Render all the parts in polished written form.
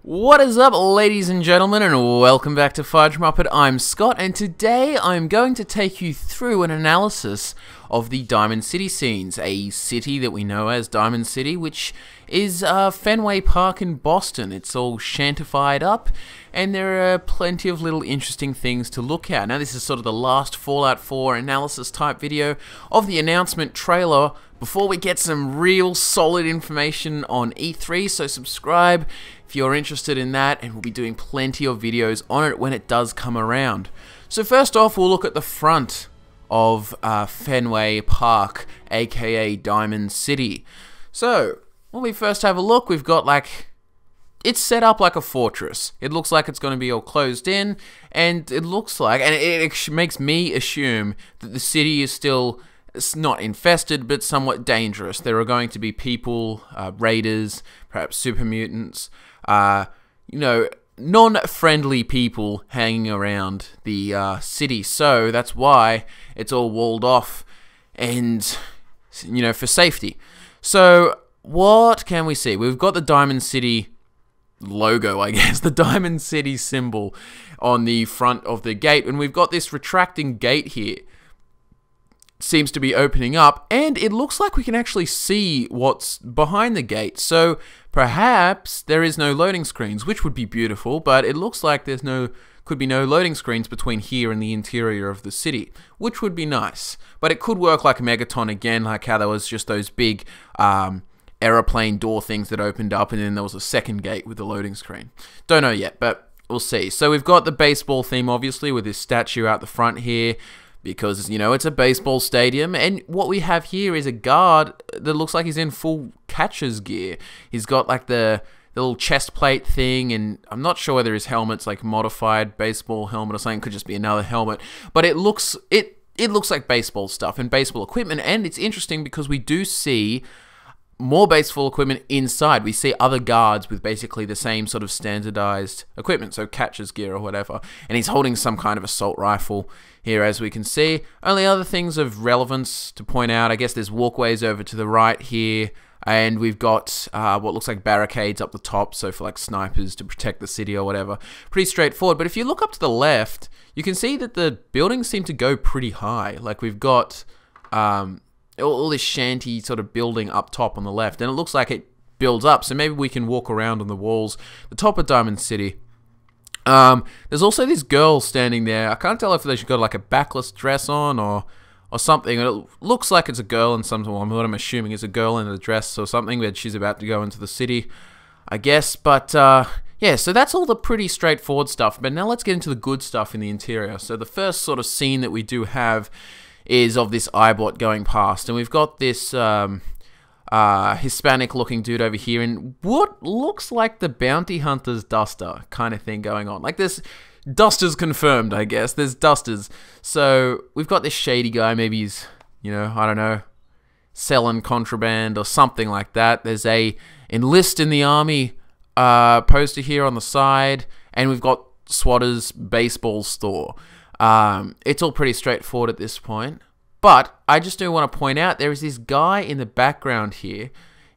What is up, ladies and gentlemen, and welcome back to Fudge Muppet. I'm Scott, and today I'm going to take you through an analysis of the Diamond City scenes, a city that we know as Diamond City, which is Fenway Park in Boston. It's all shantified up, and there are plenty of little interesting things to look at. Now, this is sort of the last Fallout 4 analysis type video of the announcement trailer before we get some real solid information on E3, so subscribe if you're interested in that, and we'll be doing plenty of videos on it when it does come around. So first off, we'll look at the front of Fenway Park, aka Diamond City. So when we first have a look, we've got it's set up like a fortress. It looks like it's going to be all closed in, and it looks like, and it makes me assume that the city is still, it's not infested, but somewhat dangerous. There are going to be people, raiders, perhaps super mutants, non-friendly people hanging around the city. So that's why it's all walled off and, for safety. So what can we see? We've got the Diamond City logo, I guess, the Diamond City symbol on the front of the gate, and we've got this retracting gate here. Seems to be opening up, and it looks like we can actually see what's behind the gate. So perhaps there is no loading screens, which would be beautiful, but it looks like could be no loading screens between here and the interior of the city, which would be nice. But it could work like Megaton again, like how there was just those big aeroplane door things that opened up, and then there was a second gate with the loading screen. Don't know yet, but we'll see. So we've got the baseball theme, obviously, with this statue out the front here, because, it's a baseball stadium, and what we have here is a guard that looks like he's in full catcher's gear. He's got the little chest plate thing, and I'm not sure whether his helmet's like modified baseball helmet or something. It could just be another helmet, but it looks like baseball stuff and baseball equipment, and it's interesting because we do see more baseball equipment inside. We see other guards with basically the same sort of standardized equipment, so catcher's gear or whatever, and he's holding some kind of assault rifle here, as we can see. Only other things of relevance to point out, I guess there's walkways over to the right here, and we've got what looks like barricades up the top, so for snipers to protect the city or whatever. Pretty straightforward, but if you look up to the left, you can see that the buildings seem to go pretty high. We've got all this shanty sort of building up top on the left, and it looks like it builds up, so maybe we can walk around on the walls, the top of Diamond City. There's also this girl standing there. I can't tell if she's got a backless dress on or something. It looks like it's a girl in some form. What I'm assuming is a girl in a dress or something, but she's about to go into the city, I guess. But yeah, so that's all the pretty straightforward stuff. But now let's get into the good stuff in the interior. So the first sort of scene that we do have is of this iBot going past, and we've got this Hispanic-looking dude over here in what looks like the bounty hunter's duster kind of thing going on. There's dusters confirmed, I guess. There's dusters. So we've got this shady guy. Maybe he's, I don't know, selling contraband or something like that. There's a enlist in the army poster here on the side, and we've got Swatter's baseball store. It's all pretty straightforward at this point. But I just do want to point out there is this guy in the background here.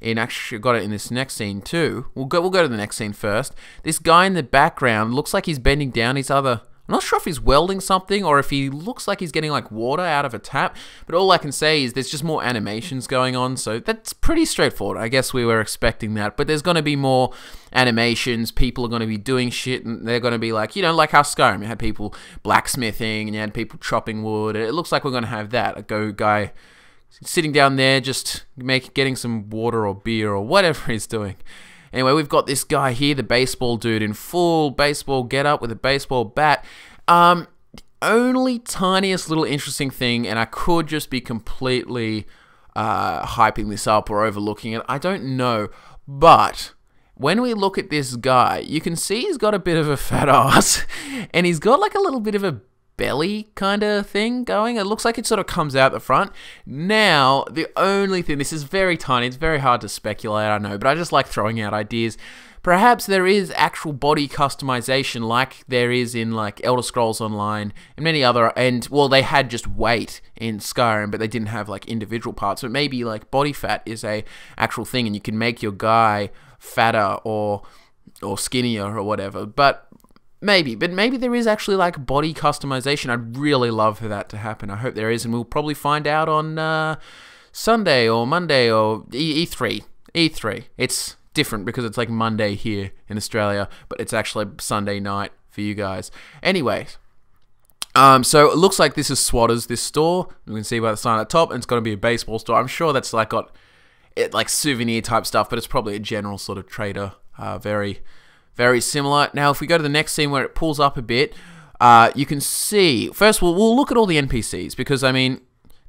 And actually got it in this next scene too. We'll go to the next scene first. This guy in the background looks like he's bending down. I'm not sure if he's welding something or if he looks like he's getting water out of a tap. But all I can say is there's just more animations going on. So that's pretty straightforward. I guess we were expecting that. But there's going to be more animations. People are going to be doing shit. And they're going to be like how Skyrim, you had people blacksmithing and you had people chopping wood. It looks like we're going to have that. A guy sitting down there just getting some water or beer or whatever he's doing. Anyway, we've got this guy here, the baseball dude, in full baseball getup with a baseball bat. Only tiniest little interesting thing, and I could just be completely hyping this up or overlooking it. I don't know, but when we look at this guy, you can see he's got a bit of a fat ass, and he's got a little bit of a belly kind of thing going. It looks like it sort of comes out the front. Now, the only thing, this is very tiny, it's very hard to speculate, I know, but I just like throwing out ideas. Perhaps there is actual body customization like there is in Elder Scrolls Online and many other, and well, they had just weight in Skyrim, but they didn't have individual parts. But maybe body fat is a actual thing, and you can make your guy fatter or or skinnier or whatever. But maybe there is actually like body customization. I'd really love for that to happen. I hope there is, and we'll probably find out on Sunday or Monday or E3. E3. It's different because it's like Monday here in Australia, but it's actually Sunday night for you guys. Anyways, so it looks like this is Swatters, this store. You can see by the sign at the top, and it's going to be a baseball store. I'm sure that's like got like souvenir type stuff, but it's probably a general sort of trader. Very, very similar. Now, if we go to the next scene where it pulls up a bit, you can see, first we'll look at all the NPCs, because I mean,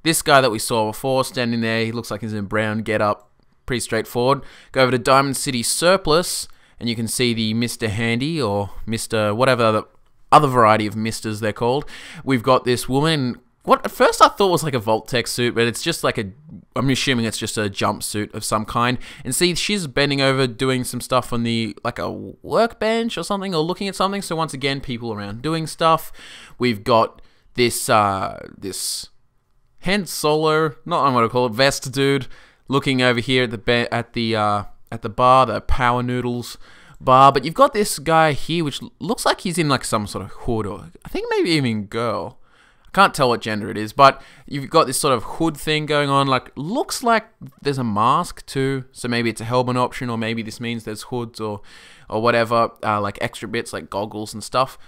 this guy that we saw before standing there, he looks like he's in brown getup. Pretty straightforward. Go over to Diamond City Surplus, and you can see the Mr. Handy, or Mr. whatever the other variety of Misters they're called. We've got this woman, what at first I thought was like a Vault-Tec suit, but it's just like I'm assuming it's just a jumpsuit of some kind. And see, she's bending over doing some stuff on the, like a workbench or something, or looking at something. So once again, people around doing stuff. We've got this, this Han Solo, not I'm gonna call it, vest dude, looking over here at the bar, the Power Noodles bar. But you've got this guy here, which looks like he's in like some sort of hood, or I think maybe even girl. I can't tell what gender it is, but you've got this sort of hood thing going on. Like, looks like there's a mask too, so maybe it's a helmet option, or maybe this means there's hoods or whatever, like extra bits like goggles and stuff.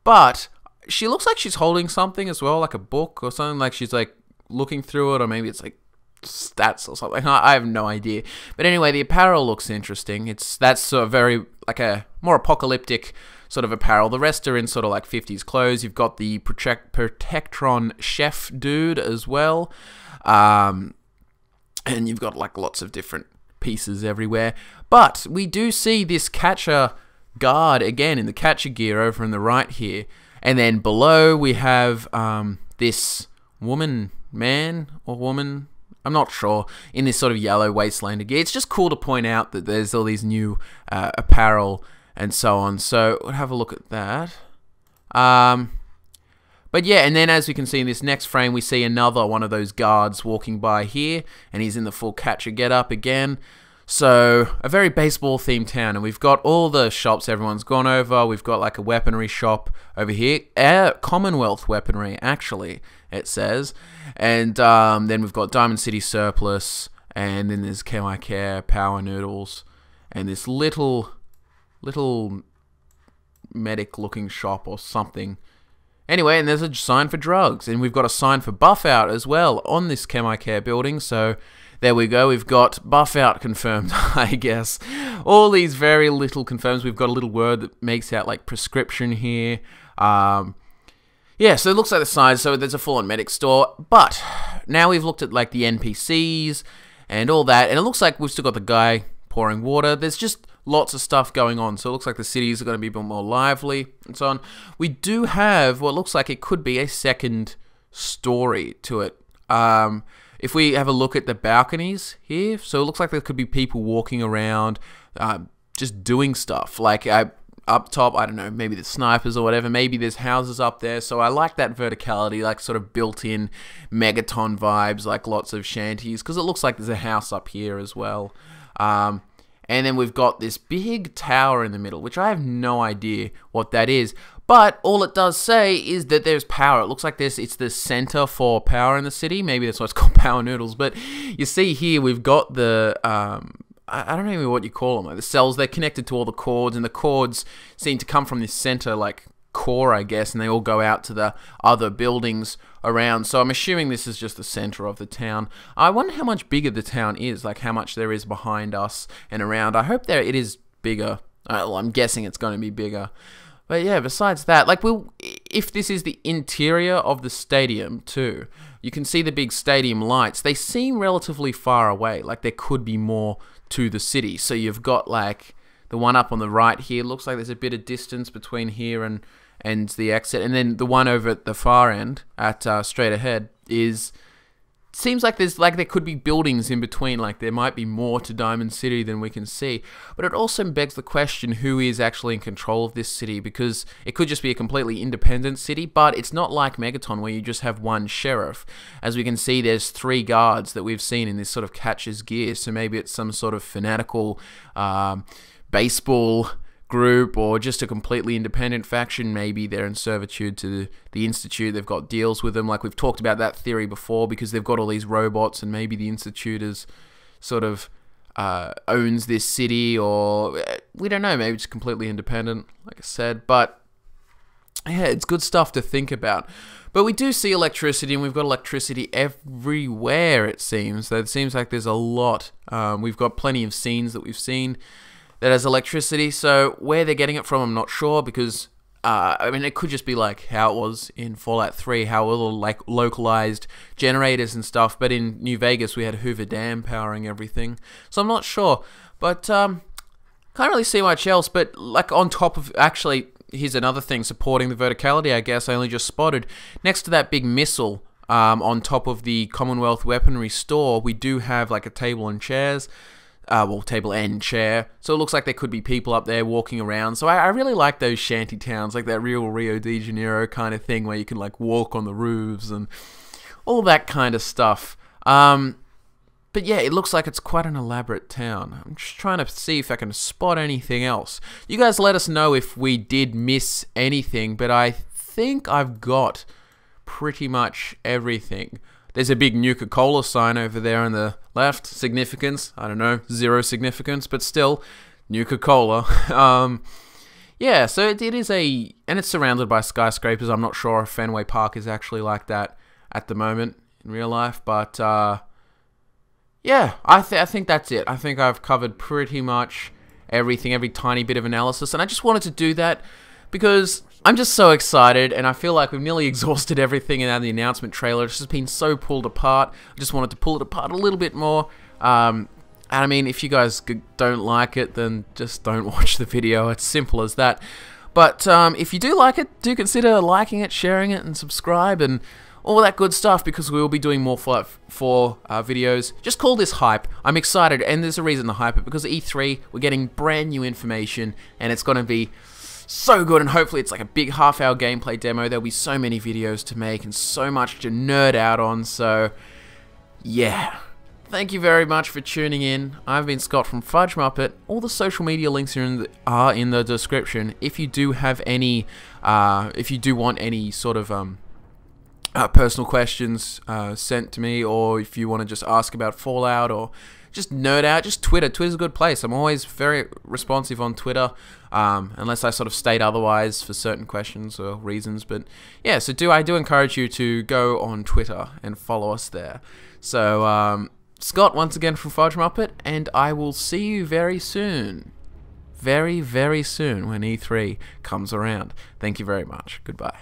But she looks like she's holding something as well, like a book or something. Like she's like looking through it, or maybe it's like stats or something. I have no idea. But anyway, the apparel looks interesting. That's sort of very like a more apocalyptic sort of apparel. The rest are in sort of like 50s clothes. You've got the Protectron chef dude as well, and you've got like lots of different pieces everywhere. But we do see this catcher guard again in the catcher gear over in the right here, and then below we have this man or woman, I'm not sure, in this sort of yellow wasteland gear. It's just cool to point out that there's all these new apparel and so on. So we'll have a look at that. But yeah, and then as we can see in this next frame, we see another one of those guards walking by here, and he's in the full catcher getup again. So a very baseball themed town, and we've got all the shops everyone's gone over. We've got like a weaponry shop over here, Commonwealth weaponry actually, it says. And then we've got Diamond City Surplus, and then there's KY Care, Power Noodles, and this little medic looking shop or something. Anyway, and there's a sign for drugs, and we've got a sign for Buff Out as well on this KY Care building. So there we go, we've got Buff Out confirmed, I guess. All these very little confirms. We've got a little word that makes out like prescription here. Yeah, so it looks like the size, so there's a full-on medic store. But now we've looked at like the NPCs and all that, and it looks like we've still got the guy pouring water. There's just lots of stuff going on, so it looks like the cities are going to be a bit more lively and so on. We do have what looks like it could be a second story to it. If we have a look at the balconies here, so it looks like there could be people walking around, just doing stuff. Like up top, I don't know, maybe the snipers or whatever. Maybe there's houses up there. So I like that verticality, like sort of built-in Megaton vibes, like lots of shanties, because it looks like there's a house up here as well. And then we've got this big tower in the middle, which I have no idea what that is. But all it does say is that there's power. It looks like it's the center for power in the city. Maybe that's why it's called Power Noodles. But you see here, we've got the, I don't even know what you call them, like the cells. They're connected to all the cords, and the cords seem to come from this center, like, core, I guess, and they all go out to the other buildings around. So I'm assuming this is just the center of the town. I wonder how much bigger the town is, like how much there is behind us and around. I hope it is bigger. Well, I'm guessing it's going to be bigger. But yeah, besides that, like, if this is the interior of the stadium too, you can see the big stadium lights. They seem relatively far away, like there could be more to the city. So you've got like the one up on the right here, looks like there's a bit of distance between here and the exit, and then the one over at the far end at straight ahead seems like there could be buildings in between, like there might be more to Diamond City than we can see. But it also begs the question, who is actually in control of this city, because it could just be a completely independent city, but it's not like Megaton where you just have one sheriff. As we can see, there's 3 guards that we've seen in this sort of catcher's gear, so maybe it's some sort of fanatical baseball group or just a completely independent faction. Maybe they're in servitude to the Institute. They've got deals with them. Like we've talked about that theory before, because they've got all these robots, and maybe the Institute is sort of owns this city, or we don't know. Maybe it's completely independent, like I said. But yeah, it's good stuff to think about. But we do see electricity, and we've got electricity everywhere, it seems. It seems like there's a lot. We've got plenty of scenes that we've seen that has electricity. So where they're getting it from, I'm not sure, because I mean, it could just be like how it was in Fallout 3, how all like localized generators and stuff. But in New Vegas, we had Hoover Dam powering everything. So I'm not sure, but can't really see much else. But like on top of, actually, here's another thing supporting the verticality, I guess. I only just spotted next to that big missile on top of the Commonwealth Weaponry store, we do have like a table and chairs. Well, table and chair. So it looks like there could be people up there walking around. So I really like those shanty towns, like that real Rio de Janeiro kind of thing where you can like walk on the roofs and all that kind of stuff. But yeah, it looks like it's quite an elaborate town. I'm just trying to see if I can spot anything else. You guys let us know if we did miss anything, but I think I've got pretty much everything. There's a big Nuka-Cola sign over there on the left. Significance, I don't know, 0 significance, but still, Nuka-Cola. Yeah, so it is and it's surrounded by skyscrapers. I'm not sure if Fenway Park is actually like that at the moment in real life, but yeah, I think that's it. I think I've covered pretty much everything, every tiny bit of analysis, and I just wanted to do that because I'm just so excited, and I feel like we've nearly exhausted everything in the announcement trailer. It's just been so pulled apart. I just wanted to pull it apart a little bit more. And I mean, if you guys don't like it, then just don't watch the video. It's simple as that. But if you do like it, do consider liking it, sharing it, and subscribe, and all that good stuff, because we will be doing more Fallout 4 videos. Just call this hype. I'm excited, and there's a reason to hype it, because at E3, we're getting brand new information, and it's going to be so good, and hopefully it's like a big half-hour gameplay demo. There'll be so many videos to make and so much to nerd out on, so yeah. Thank you very much for tuning in. I've been Scott from Fudge Muppet. All the social media links are in the description. If you do have any, if you do want any sort of personal questions sent to me, or if you want to just ask about Fallout or just nerd out, just Twitter. Twitter's a good place. I'm always very responsive on Twitter, unless I sort of state otherwise for certain questions or reasons. But yeah, so I do encourage you to go on Twitter and follow us there. So Scott, once again from Fudge Muppet, and I will see you very soon. Very, very soon when E3 comes around. Thank you very much. Goodbye.